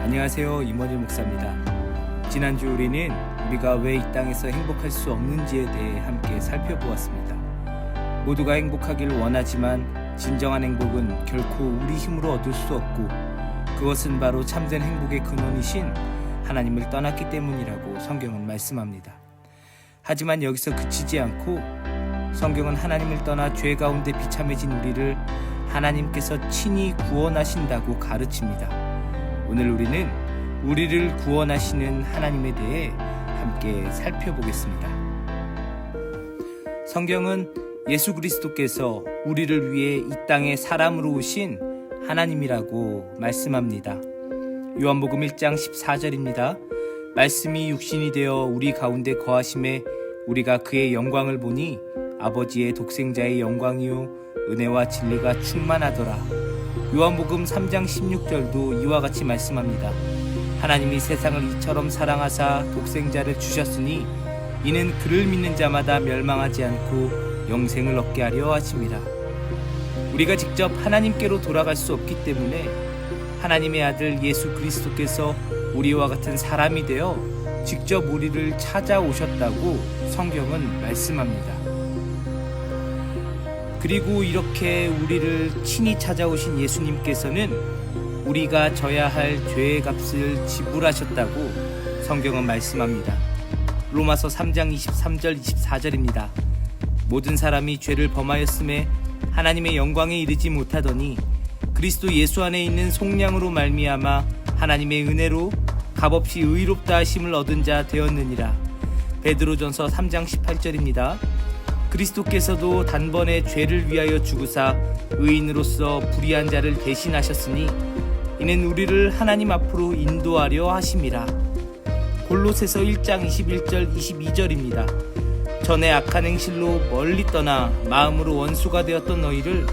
안녕하세요. 임원일 목사입니다. 지난주 우리는 우리가 왜 이 땅에서 행복할 수 없는지에 대해 함께 살펴보았습니다. 모두가 행복하기를 원하지만 진정한 행복은 결코 우리 힘으로 얻을 수 없고 그것은 바로 참된 행복의 근원이신 하나님을 떠났기 때문이라고 성경은 말씀합니다. 하지만 여기서 그치지 않고 성경은 하나님을 떠나 죄 가운데 비참해진 우리를 하나님께서 친히 구원하신다고 가르칩니다. 오늘 우리는 우리를 구원하시는 하나님에 대해 함께 살펴보겠습니다. 성경은 예수 그리스도께서 우리를 위해 이 땅에 사람으로 오신 하나님이라고 말씀합니다. 요한복음 1장 14절입니다. 말씀이 육신이 되어 우리 가운데 거하심에 우리가 그의 영광을 보니 아버지의 독생자의 영광이요 은혜와 진리가 충만하더라. 요한복음 3장 16절도 이와 같이 말씀합니다. 하나님이 세상을 이처럼 사랑하사 독생자를 주셨으니 이는 그를 믿는 자마다 멸망하지 않고 영생을 얻게 하려 하심이라. 우리가 직접 하나님께로 돌아갈 수 없기 때문에 하나님의 아들 예수 그리스도께서 우리와 같은 사람이 되어 직접 우리를 찾아오셨다고 성경은 말씀합니다. 그리고 이렇게 우리를 친히 찾아오신 예수님께서는 우리가 져야 할 죄의 값을 지불하셨다고 성경은 말씀합니다. 로마서 3장 23절 24절입니다. 모든 사람이 죄를 범하였음에 하나님의 영광에 이르지 못하더니 그리스도 예수 안에 있는 속량으로 말미암아 하나님의 은혜로 값없이 의롭다 하심을 얻은 자 되었느니라. 베드로전서 3장 18절입니다. 그리스도께서도 단번에 죄를 위하여 죽으사 의인으로서 불의한 자를 대신하셨으니 이는 우리를 하나님 앞으로 인도하려 하심이라. 골로새서 1장 21절 22절입니다. 전에 악한 행실로 멀리 떠나 마음으로 원수가 되었던 너희를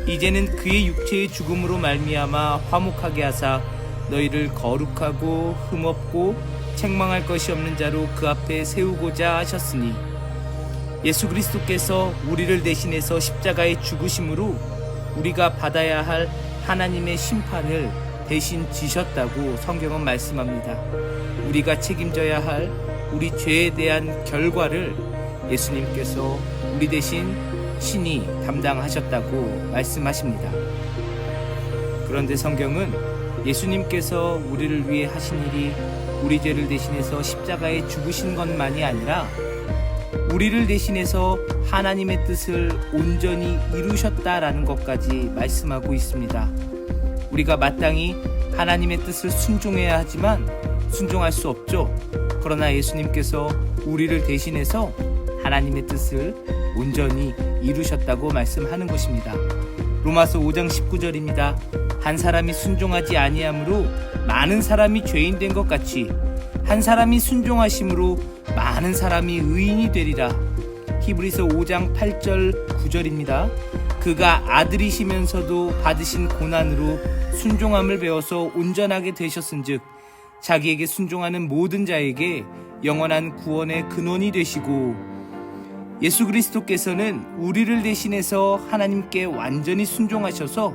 이제는 그의 육체의 죽음으로 말미암아 화목하게 하사 너희를 거룩하고 흠없고 책망할 것이 없는 자로 그 앞에 세우고자 하셨으니 예수 그리스도께서 우리를 대신해서 십자가에 죽으심으로 우리가 받아야 할 하나님의 심판을 대신 지셨다고 성경은 말씀합니다. 우리가 책임져야 할 우리 죄에 대한 결과를 예수님께서 우리 대신 친히 담당하셨다고 말씀하십니다. 그런데 성경은 예수님께서 우리를 위해 하신 일이 우리 죄를 대신해서 십자가에 죽으신 것만이 아니라 우리를 대신해서 하나님의 뜻을 온전히 이루셨다라는 것까지 말씀하고 있습니다. 우리가 마땅히 하나님의 뜻을 순종해야 하지만 순종할 수 없죠. 그러나 예수님께서 우리를 대신해서 하나님의 뜻을 온전히 이루셨다고 말씀하는 것입니다. 로마서 5장 19절입니다. 한 사람이 순종하지 아니함으로 많은 사람이 죄인 된 것 같이 한 사람이 순종하심으로 많은 사람이 의인이 되리라. 히브리서 5장 8절 9절입니다. 그가 아들이시면서도 받으신 고난으로 순종함을 배워서 온전하게 되셨은즉 자기에게 순종하는 모든 자에게 영원한 구원의 근원이 되시고 예수 그리스도께서는 우리를 대신해서 하나님께 완전히 순종하셔서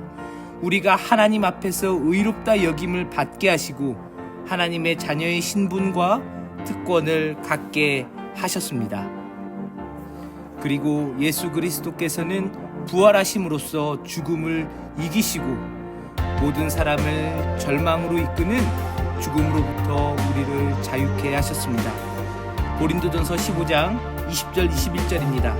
우리가 하나님 앞에서 의롭다 여김을 받게 하시고 하나님의 자녀의 신분과 특권을 갖게 하셨습니다. 그리고 예수 그리스도께서는 부활하심으로써 죽음을 이기시고 모든 사람을 절망으로 이끄는 죽음으로부터 우리를 자유케 하셨습니다. 고린도전서 15장 20절 21절입니다.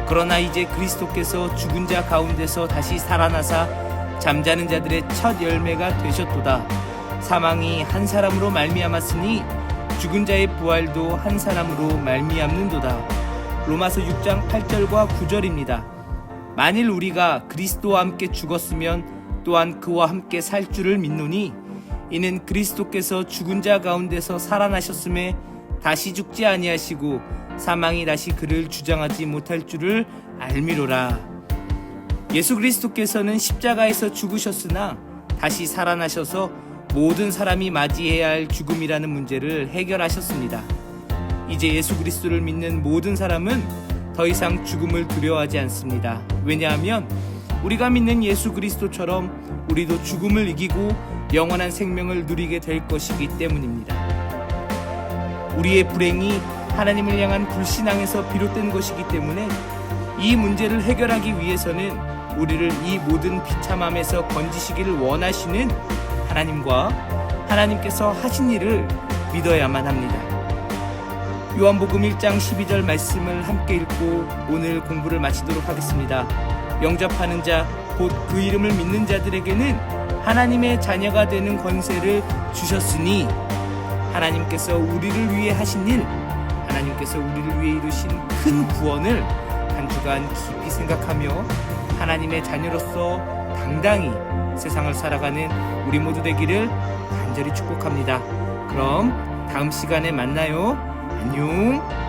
그러나 이제 그리스도께서 죽은 자 가운데서 다시 살아나사 잠자는 자들의 첫 열매가 되셨도다. 사망이 한 사람으로 말미암았으니 죽은 자의 부활도 한 사람으로 말미암는도다. 로마서 6장 8절과 9절입니다. 만일 우리가 그리스도와 함께 죽었으면 또한 그와 함께 살 줄을 믿노니 이는 그리스도께서 죽은 자 가운데서 살아나셨음에 다시 죽지 아니하시고 사망이 다시 그를 주장하지 못할 줄을 알미로라. 예수 그리스도께서는 십자가에서 죽으셨으나 다시 살아나셔서 모든 사람이 맞이해야 할 죽음이라는 문제를 해결하셨습니다. 이제 예수 그리스도를 믿는 모든 사람은 더 이상 죽음을 두려워하지 않습니다. 왜냐하면 우리가 믿는 예수 그리스도처럼 우리도 죽음을 이기고 영원한 생명을 누리게 될 것이기 때문입니다. 우리의 불행이 하나님을 향한 불신앙에서 비롯된 것이기 때문에 이 문제를 해결하기 위해서는 우리를 이 모든 비참함에서 건지시기를 원하시는 하나님과 하나님께서 하신 일을 믿어야만 합니다. 요한복음 1장 12절 말씀을 함께 읽고 오늘 공부를 마치도록 하겠습니다. 영접하는 자, 곧 그 이름을 믿는 자들에게는 하나님의 자녀가 되는 권세를 주셨으니 하나님께서 우리를 위해 하신 일, 하나님께서 우리를 위해 이루신 큰 구원을 한 주간 깊이 생각하며 하나님의 자녀로서 당당히 세상을 살아가는 우리 모두 되기를 간절히 축복합니다. 그럼 다음 시간에 만나요. 안녕.